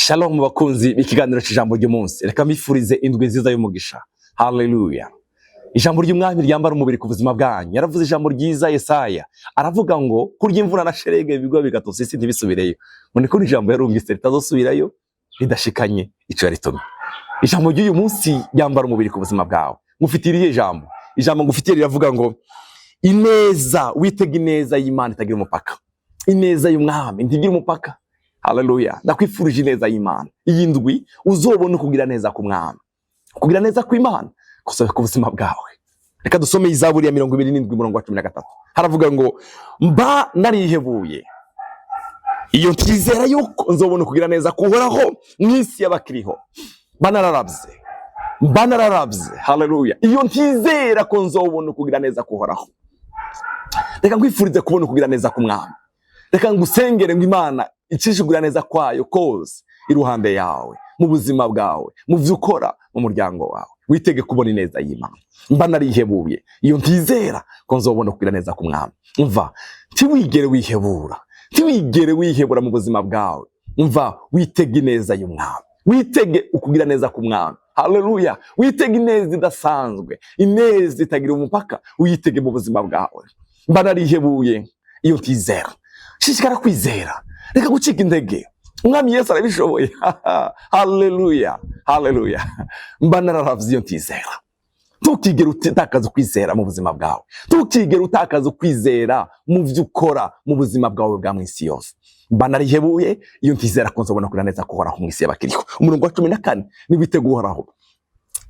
Shalom bakunzi b'ikiganiro cy'ijambo ry'umunsi. Reka mbifurize indwi nziza y'umugisha. Hallelujah. Ijambo ry'umwami ryambara umubiri ku buzima bwanyu. Yaravuze ijambo ryiza Yesaya. Aravuga ngo kurya imvura na sherege bigwa bigatose isi ntibisubireyo. None ko ijambo yarumvise ritazosubirayo ridashikanye ico yaritumye. Ijambo ry'uyu munsi ryambara umubiri ku buzima bwawe. Ngufitiriye ijambo. Ijambo ngufitiriye riravuga ngo ineza, witega ineza y'Imana itagira umupaka. Ineza y'umwami ntigira umupaka. Hallelujah. Ndakwifurije ineza y'Imana. Iyi ndwi uzobona kugira neza ku mwami. Kugira neza ku Imana kusobe ku buzima bwawe. Reka dusome Izaburi ya 27:13. Haravuga ngo mba narihebuye. Iyo ntizera yuko nzobona kugira neza kuhoraho mwisi y'abakiriho. Banararabze. Hallelujah. Iyo ntizera ko nzobona kugira neza kuhoraho. Reka nkwifurize kubona kugira neza ku mwami. Reka ngusengere ngo Imana icishugura neza kwayo kose iruhande yawe, mu buzima bwawe, mu vyukora, mu muryango wawe. Witege kubona ineza y'Imana. Mba narihebuye. Iyo ntizera ko nzobona kugira neza ku mwami. Umva, ntiwigere wihebura mu buzima bwawe. Umva, witege ineza y'umwami. Witege ukugira neza ku mwami. Hallelujah. Witege ineza idasanzwe, ineza itagira umupaka, uyitege mu buzima bwawe. Mba narihebuye. Iyo ntizera. Shishikara kwizera. Reka gucika intege. Umwami Yesu arabishoboye. Hallelujah. Hallelujah. Mba nararavye iyo ntizera. Ntukigere utakaza kwizera mu buzima bwawe. Ntukigere utakaza kwizera mu vyo ukora mu buzima bwawe bwa mwisi yose. Mba narihebuye iyo ntizera ko nzobona kugira neza kuhoraho mwisi y'abakiriho. Umurongo wa 14 ni witege uhoraho.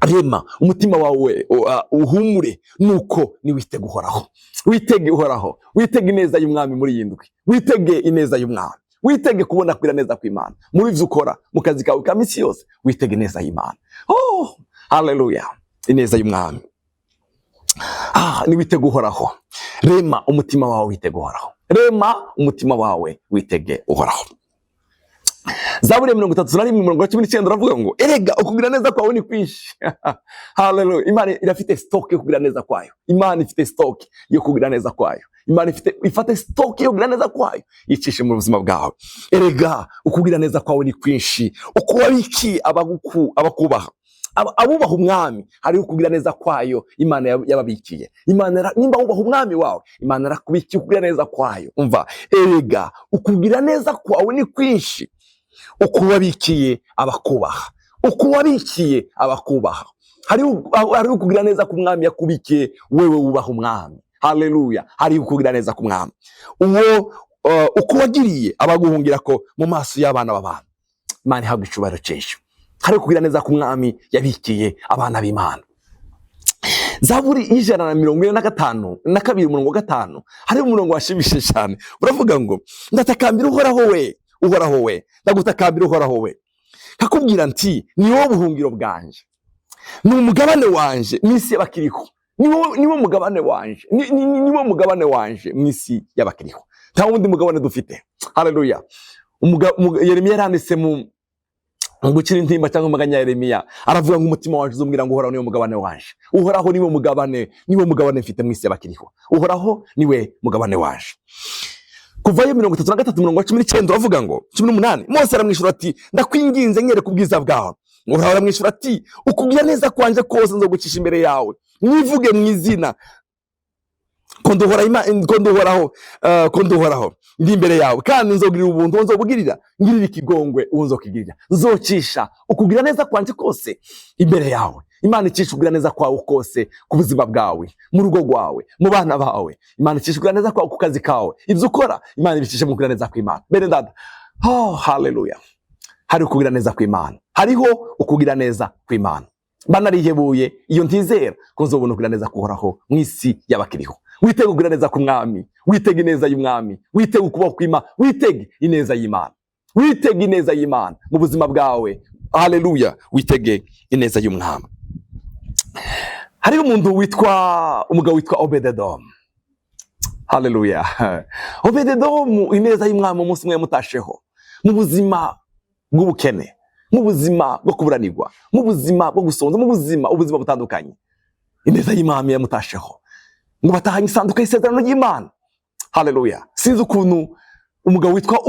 Rema umutima wawe uhumure nuko ni witege uhoraho. Witege uhoraho. Witege ineza y'umwami muri yindwi. Witege ineza y'umwami. Witege kubona kugira neza ku Imana. Muri vyo ukora mu kazi kawe ka misi yose, witege ineza y'Imana. Oh, hallelujah. Ineza y'umwami. Ni witege uhoraho. Rema umutima wawe witege uhoraho. Rema umutima wawe witege uhoraho. Zaburi ya 31:19 ravuga ngo erega ukugira neza kwawe ni kwinshi. Hallelujah. Imana irafite stock yo kugira neza kwayo. Imana ifite stock yo kugira neza kwayo. Imana ifate stock yo kugira neza kwayo. Yicishe mu buzima bwawe. Erega ukugira neza kwawe ni kwinshi. Ukuwabiki abakubaha. Abubaha umwami hari ukugira neza kwayo Imana yababikiye. Imana nimba ubaha umwami wawe, Imana arakubikiye ukugira neza kwayo. Umva, erega ukugira neza kwawe ni kwinshi. Ukuwabikiye abakubaha. Ukuwabikiye abakubaha. Hari ukugira neza ku mwami yakubikiye wewe ubaha umwami. Hallelujah. Hari ukugira neza ku mwami. Uwo ukuwagiriye abaguhungira ko mu maso y'abana b'abantu. Imana ihabwa icubahiro cyinshi. Hari ukugira neza ku mwami yabikiye abana b'Imana. Zaburi 145 na 2:5 hari umurongo washimishe cyane. Uravuga ngo ndatakambira uhoraho we, ndagutakambira uhoraho we. Kakubwira nti ni wowe buhungiro bwanje. Ni umugabane wanje misi y'abakiriho. Ni wo mugabane wanje. Ni wo mugabane wanje misi y'abakiriho. Nta wundi mugabane dufite. Hallelujah. Yeremiya yaranditse mu gukira intimba cyangwa maganya Yeremiya aravuga ngo umutima wanje uzombwira ngo uhoraho niwe mugabane wanje. Uhoraho niwe mugabane mfite mwisi y'abakiriho. Uhoraho niwe mugabane wanje. Kuvayo 33:19 avuga ngo 18 Mose aramwishura ati ndakwinginze nyere kubwiza bwawe. Uhoraho aramwishura ati ukugira neza kwanje kose nzogucisha imbere yawe. Mwivuge mu izina ko nduhoraho ndi imbere yawe kandi nzogirira ubuntu nzobugirira ngirira ikigongwe unzokigirira. Nzocisha ukugira neza kwanje kose imbere yawe. Imana icisha kugira neza kwawe kose ku buzima bwawe, mu rugo rwawe, mu bana bawe. Imana icisha kugira neza kwawe ku kazi kawe. Ivyo ukora Imana ibicisha mu kugira neza kw'Imana. Bene dada. Oh, hallelujah. Hari ukugira neza kw'Imana. Hariho ukugira neza kw'Imana. Bana rihebuye iyo ntizera ko nzobona kugira neza kuhoraho mwisi y'abakiriho. Witege kugira neza ku mwami, witege ineza y'umwami, witege ukubaho kw'Imana, witege ineza y'Imana. Witege ineza y'Imana mu buzima bwawe. Hallelujah. Witege ineza y'umwami. Hari umugabo witwa Obededom. Hallelujah. Obededom ineza y'umwami umunsi umwe yamutasheho mu buzima bw'ubukene, mu buzima bwo kuburanirwa, mu buzima bwo gusonza, mu buzima butandukanye. Ineza y'Imana yamutasheho ngo batahanye isanduku y'isezerano ry'Imana. Hallelujah. Sinzi ukuntu umugabo witwa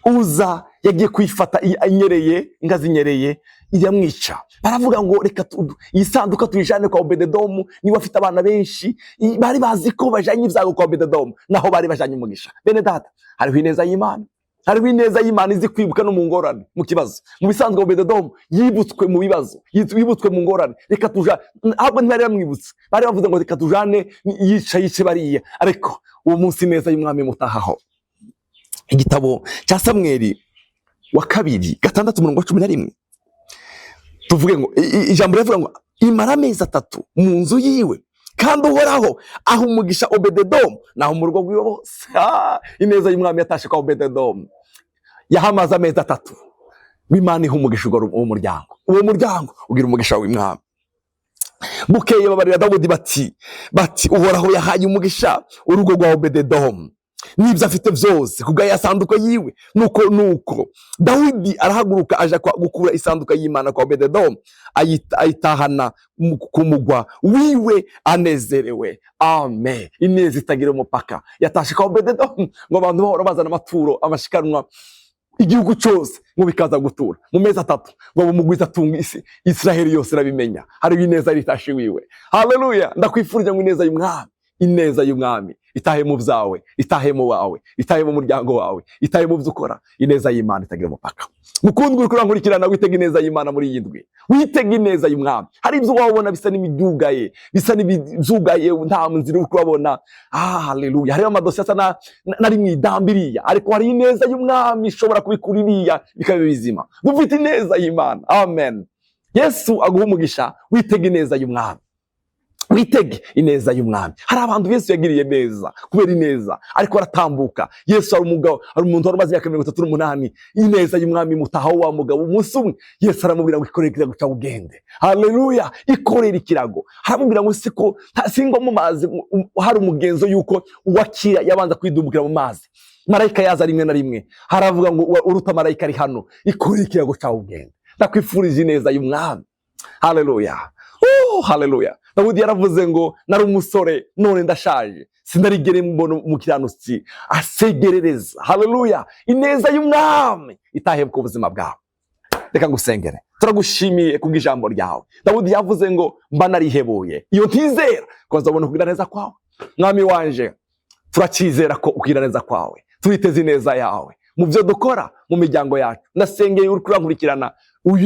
Uza yagiye kuyifata inyereye, inka zinyereye iramwica. Baravuga ngo reka iyi sanduka tuyijane kwa Obededomu, niba afite abana benshi. Bari bazi ko bajanye ibyago kwa Obededomu, naho bari bajanye umugisha. Bene data, hariho ineza y'Imana, hariho ineza y'Imana izi kwibuka no mu ngorane, mu kibazo. Mu bisanzwe Obededomu yibutswe mu bibazo, yibutswe mu ngorane. Reka tuja, ahubwo ntibari bamwibutse, bari bavuze ngo reka tujane yice bariya. Ariko uwo munsi ineza y'Umwami mutahaho. Igitabo cya Samweli wa 2:6-11, tuvuge ngo ijambo rivuga ngo imara amezi 3 mu nzu yiwe, kandi uhoraho aho umugisha Obededomu naho mu rugo rwiwe bose. Ineza y'Umwami yatashe kwa Obededomu, yahamaze amezi 3. W'Imana iha umugisha uwo muryango, uwo muryango ugira umugisha w'Imwami. Bukeye babarira Dawudi bati uhoraho yahaye umugisha urugo rwa Obededomu n'ibyo afite byose kubwa ya sanduka yiwe. Nuko Dawidi arahaguruka aja gukura isanduka y'Imana kwa Obededomu, ayitahana ku mugwa wiwe anezerewe. Amen. Ineza itagira umupaka yatashe kwa Obededomu, ngo abantu bahora bazana amaturo, amashikanwa, igihugu cyose ngo bikaza gutura mu mezi 3, ngo umugwiza atunga isi, Israeli yose irabimenya. Hari ineza ritashe wiwe. Haleluya. Ndakwifurije ngo ineza y'Umwami, ineza y'Umwami itahe mu byawe, itahe mu wawe, itahe mu muryango wawe, itahe mu byo ukora. Ineza y'Imana itagira umupaka. Mukundwa uri kurankurikirana, witega ineza y'Imana muri iyi ndwi, witega ineza y'Umwami. Hari ibyo wabona bisa n'imibyugaye, bisa n'ibizugaye, nta nzira uri kubona. Haleluya. Hari amadosiye asa nari mwidambiriya, ariko hari ineza y'Umwami ishobora kubikuririya bikabe bizima. Dufite ineza y'Imana. Amen. Yesu aguha umugisha, witega ineza y'Umwami, witege ineza y'Umwami. Hari abantu Yesu yagiriye neza kubera ineza, ariko aratambuka. Yesu ari umugabo, ari umuntu wari umaze 38. Ineza y'Umwami mutaha wa mugabo. Umunsi umwe Yesu aramubwira ngo ikorere ikirago cyawe ugende. Haleluya. Ikorere ikirago. Aramubwira ngo siko singo mu mazi, hari umugenzo yuko uwakira yabanza kwidumbukira mu mazi, marayika yaza rimwe na rimwe. Haravuga ngo uruta marayika ari hano, ikorere ikirago cyawe ugende. Ndakwifurije ineza y'Umwami. Haleluya. Haleluya. Dawudi yaravuze ngo nari umusore none ndashaje, sinarigere mbona umukiranutsi asegerereza. Haleluya. Ineza y'Umwami itahe ku buzima bwawe. Reka ngusengere. Turagushimiye kubw'ijambo ryawe. Dawudi yavuze ngo mba narihebuye iyo ntizera ko nzabona kugira neza kwawe. Mwami wanje, turakizera ko ugira neza kwawe, turiteze ineza yawe mu byo dukora, mu miryango yacu. Nasengeye uri kurankurikirana,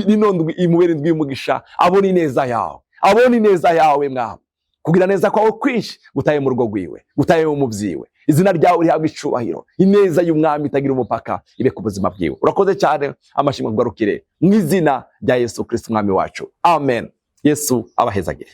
inondwi imubere ndwi y'umugisha, abona ineza yawe, abona ineza yawe Mwami, kugira neza kwawe kwinshi gutaye mu rugo rwiwe, gutaye mu mubyiwe. Izina ryawe rihabwa icubahiro. Ineza y'Umwami itagira umupaka ibe ku buzima bwiwe. Urakoze cyane. Amashimwe kugarukire mu izina rya Yesu Kristo Umwami wacu. Amen. Yesu abahezagire.